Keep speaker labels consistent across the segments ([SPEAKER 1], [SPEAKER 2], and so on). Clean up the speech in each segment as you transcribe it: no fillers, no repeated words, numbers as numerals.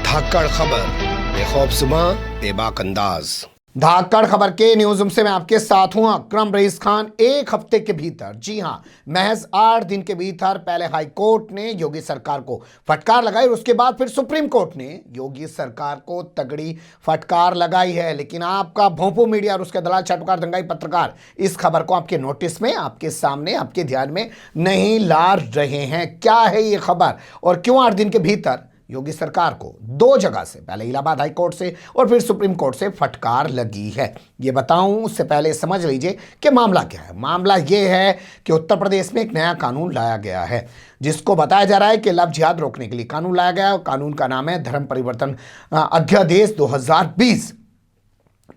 [SPEAKER 1] धाकड़ खबर, बेखौफसमा बेबाक अंदाज।
[SPEAKER 2] धाकड़ खबर के न्यूज रूम से मैं आपके साथ हूं अकरम रईस खान। एक हफ्ते के भीतर, जी हां, महज 8 दिन के भीतर पहले हाई कोर्ट ने योगी सरकार को फटकार लगाई और उसके बाद फिर सुप्रीम कोर्ट ने योगी सरकार को तगड़ी फटकार लगाई है। लेकिन आपका भोंपू मीडिया और उसके दलाल चाटुकार दंगाई पत्रकार इस खबर को आपके नोटिस में, आपके सामने, आपके ध्यान में नहीं ला रहे हैं। क्या है ये खबर और क्यों 8 दिन के भीतर योगी सरकार को 2 जगह से, पहले इलाहाबाद हाई कोर्ट से और फिर सुप्रीम कोर्ट से फटकार लगी है, ये बताऊं उससे पहले समझ लीजिए कि मामला क्या है। मामला ये है कि उत्तर प्रदेश में एक नया कानून लाया गया है जिसको बताया जा रहा है कि लव जिहाद रोकने के लिए कानून लाया गया है। कानून का नाम है धर्म परिवर्तन अध्यादेश 2020।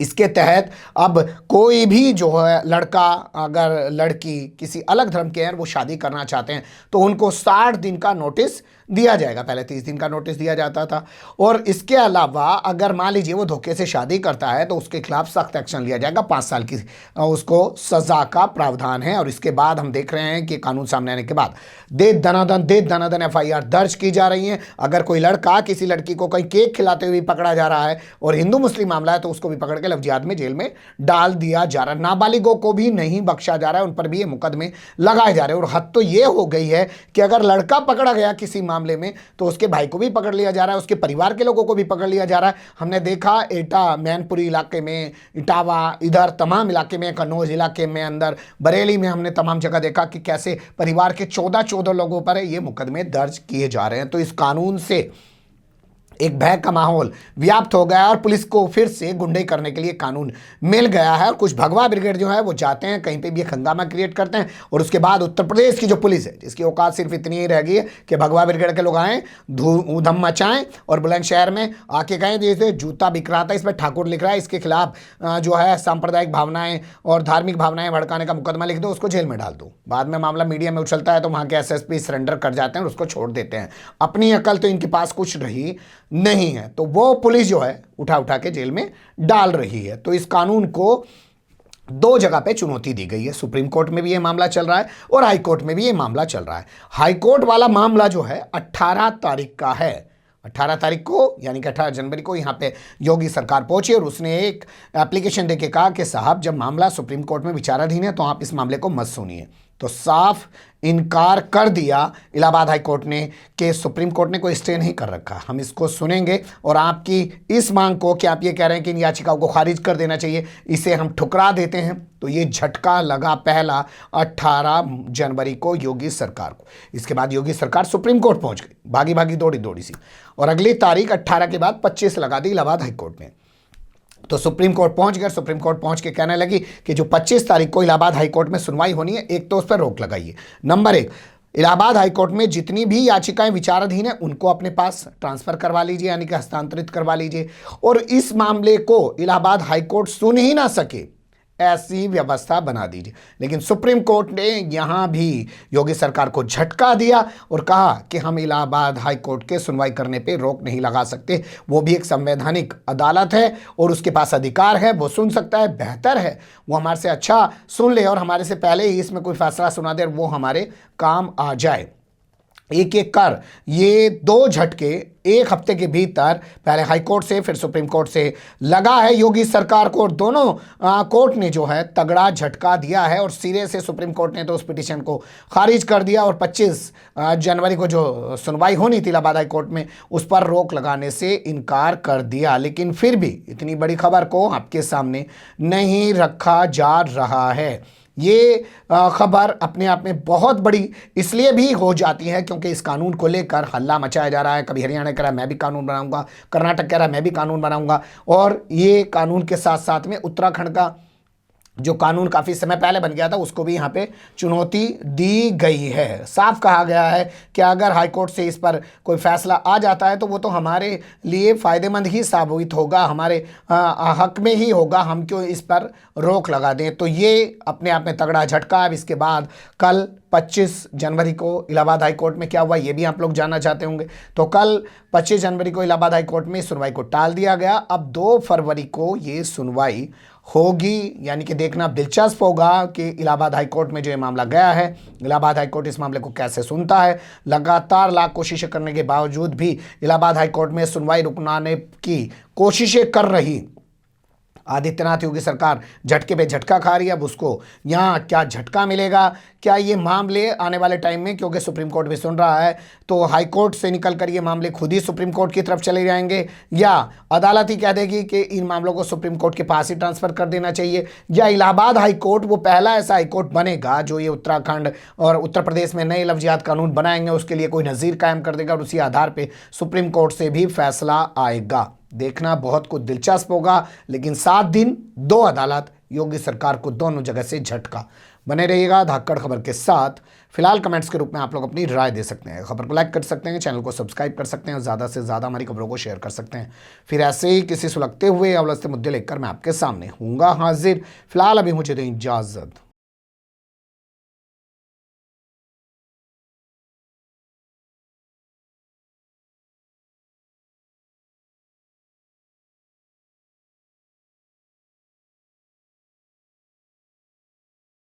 [SPEAKER 2] इसके तहत अब कोई भी जो है लड़का, अगर लड़की किसी अलग धर्म के हैं, वो शादी करना चाहते हैं तो उनको 60 दिन का नोटिस दिया जाएगा। पहले 30 दिन का नोटिस दिया जाता था। और इसके अलावा अगर मान लीजिए वो धोखे से शादी करता है तो उसके खिलाफ सख्त एक्शन लिया जाएगा। 5 साल की उसको सजा का प्रावधान है। और इसके बाद हम देख रहे हैं कि कानून सामने आने के बाद दे दनादन FIR दर्ज की जा रही है। अगर कोई लड़का किसी लड़की को कहीं केक खिलाते हुए पकड़ा जा रहा है और हिंदू मुस्लिम मामला है तो उसको भी पकड़ के लव जिहाद में जेल में डाल दिया जा रहा है। नाबालिगों को भी नहीं बख्शा जा रहा है, उन पर भी ये मुकदमे लगाए जा रहे हैं। और हद तो ये हो गई है कि अगर लड़का पकड़ा गया किसी मामले में तो उसके भाई को भी पकड़ लिया जा रहा है, उसके परिवार के लोगों को भी पकड़ लिया जा रहा है। हमने देखा एटा, मैनपुरी इलाके में, इटावा, इधर तमाम इलाके में, कन्नौज इलाके में, अंदर बरेली में हमने तमाम जगह देखा कि कैसे परिवार के 14 लोगों पर ये मुकदमे दर्ज किए जा रहे हैं। तो इस कानून से एक भय का माहौल व्याप्त हो गया और पुलिस को फिर से गुंडे करने के लिए कानून मिल गया है। और कुछ भगवा ब्रिगेड जो है वो जाते हैं कहीं पे भी हंगामा क्रिएट करते हैं और उसके बाद उत्तर प्रदेश की जो पुलिस है, जिसकी औकात सिर्फ इतनी ही रह गई है कि भगवा ब्रिगेड के लोग आए, धूम मचाएं और बुलंदशहर में आके कहें जैसे जूता बिक रहा था, इसमें ठाकुर लिख रहा है, इसके खिलाफ जो है सांप्रदायिक भावनाएं और धार्मिक भावनाएं भड़काने का मुकदमा लिख दो, उसको जेल में डाल दो। बाद में मामला मीडिया में उछलता है तो वहां के SSP सरेंडर कर जाते हैं और उसको छोड़ देते हैं। अपनी अकल तो इनके पास कुछ रही नहीं है, तो वो पुलिस जो है उठा के जेल में डाल रही है। तो इस कानून को 2 जगह पे चुनौती दी गई है। सुप्रीम कोर्ट में भी ये मामला चल रहा है और हाई कोर्ट में भी ये मामला चल रहा है। हाई कोर्ट वाला मामला जो है 18 तारीख का है। 18 तारीख को यानी कि 18 जनवरी को यहाँ पे योगी सरकार पहुंची और उसने एक एप्लीकेशन देके कहा कि साहब, जब मामला सुप्रीम कोर्ट में विचाराधीन है तो आप इस मामले को मत सुनिए। तो साफ इनकार कर दिया इलाहाबाद हाई कोर्ट ने कि सुप्रीम कोर्ट ने कोई स्टे नहीं कर रखा, हम इसको सुनेंगे और आपकी इस मांग को कि आप ये कह रहे हैं कि इन याचिकाओं को खारिज कर देना चाहिए, इसे हम ठुकरा देते हैं। तो ये झटका लगा पहला 18 जनवरी को योगी सरकार को। इसके बाद योगी सरकार सुप्रीम कोर्ट पहुंच गई, भागी दौड़ी सी, और अगली तारीख 18 के बाद 25 लगा दी इलाहाबाद हाई कोर्ट ने। तो सुप्रीम कोर्ट पहुंच गए। सुप्रीम कोर्ट पहुंच के कहने लगी कि जो 25 तारीख को इलाहाबाद हाई कोर्ट में सुनवाई होनी है, एक तो उस पर रोक लगाइए। नंबर 1, इलाहाबाद हाई कोर्ट में जितनी भी याचिकाएं विचाराधीन है उनको अपने पास ट्रांसफर करवा लीजिए, यानी कि हस्तांतरित करवा लीजिए। और इस मामले को इलाहाबाद हाई कोर्ट सुन ही ना सके ऐसी व्यवस्था बना दीजिए। लेकिन सुप्रीम कोर्ट ने यहां भी योगी सरकार को झटका दिया और कहा कि हम इलाहाबाद हाई कोर्ट के सुनवाई करने पे रोक नहीं लगा सकते, वो भी एक संवैधानिक अदालत है और उसके पास अधिकार है, वो सुन सकता है। बेहतर है वो हमारे से अच्छा सुन ले और हमारे से पहले ही इसमें कोई फैसला सुना दे और वो हमारे काम आ जाए। एक एक कर ये 2 झटके एक हफ्ते के भीतर, पहले हाई कोर्ट से फिर सुप्रीम कोर्ट से लगा है योगी सरकार को। और दोनों कोर्ट ने जो है तगड़ा झटका दिया है और सिरे से सुप्रीम कोर्ट ने तो उस पिटीशन को खारिज कर दिया और 25 जनवरी को जो सुनवाई होनी थी इलाहाबाद हाई कोर्ट में, उस पर रोक लगाने से इनकार कर दिया। लेकिन फिर भी इतनी बड़ी खबर को आपके सामने नहीं रखा जा रहा है। ये खबर अपने आप में बहुत बड़ी इसलिए भी हो जाती है क्योंकि इस कानून को लेकर हल्ला मचाया जा रहा है। कभी हरियाणा कह रहा है मैं भी कानून बनाऊंगा, कर्नाटक कह रहा है मैं भी कानून बनाऊंगा, और ये कानून के साथ साथ में उत्तराखंड का जो कानून काफ़ी समय पहले बन गया था उसको भी यहाँ पे चुनौती दी गई है। साफ कहा गया है कि अगर हाईकोर्ट से इस पर कोई फैसला आ जाता है तो वो तो हमारे लिए फ़ायदेमंद ही साबित होगा, हमारे हक में ही होगा, हम क्यों इस पर रोक लगा दें। तो ये अपने आप में तगड़ा झटका। अब इसके बाद कल 25 जनवरी को इलाहाबाद हाई कोर्ट में क्या हुआ ये भी आप लोग जानना चाहते होंगे। तो कल 25 जनवरी को इलाहाबाद हाई कोर्ट में सुनवाई को टाल दिया गया। अब 2 फरवरी को ये सुनवाई होगी, यानी कि देखना दिलचस्प होगा कि इलाहाबाद हाईकोर्ट में जो ये मामला गया है, इलाहाबाद हाईकोर्ट इस मामले को कैसे सुनता है। लगातार लाख कोशिशें करने के बावजूद भी इलाहाबाद हाईकोर्ट में सुनवाई रुकवाने की कोशिशें कर रही आदित्यनाथ योगी सरकार झटके पे झटका खा रही है। अब उसको यहाँ क्या झटका मिलेगा, क्या ये मामले आने वाले टाइम में, क्योंकि सुप्रीम कोर्ट भी सुन रहा है, तो हाई कोर्ट से निकल कर ये मामले खुद ही सुप्रीम कोर्ट की तरफ चले जाएंगे, या अदालत ही कह देगी कि इन मामलों को सुप्रीम कोर्ट के पास ही ट्रांसफर कर देना चाहिए, या इलाहाबाद हाई कोर्ट वो पहला ऐसा हाई कोर्ट बनेगा जो ये उत्तराखंड और उत्तर प्रदेश में नए लफ्जियात कानून बनाएंगे उसके लिए कोई नज़ीर कायम कर देगा और उसी आधार पर सुप्रीम कोर्ट से भी फैसला आएगा। देखना बहुत कुछ दिलचस्प होगा। लेकिन 7 दिन 2 अदालत, योगी सरकार को दोनों जगह से झटका। बने रहिएगा धाकड़ खबर के साथ। फिलहाल कमेंट्स के रूप में आप लोग अपनी राय दे सकते हैं, खबर को लाइक कर सकते हैं, चैनल को सब्सक्राइब कर सकते हैं, ज़्यादा से ज़्यादा हमारी खबरों को शेयर कर सकते हैं। फिर ऐसे ही किसी सुलगते हुए या उलझते मुद्दे लेकर मैं आपके सामने हूँगा हाजिर। फिलहाल अभी मुझे दें इजाज़त।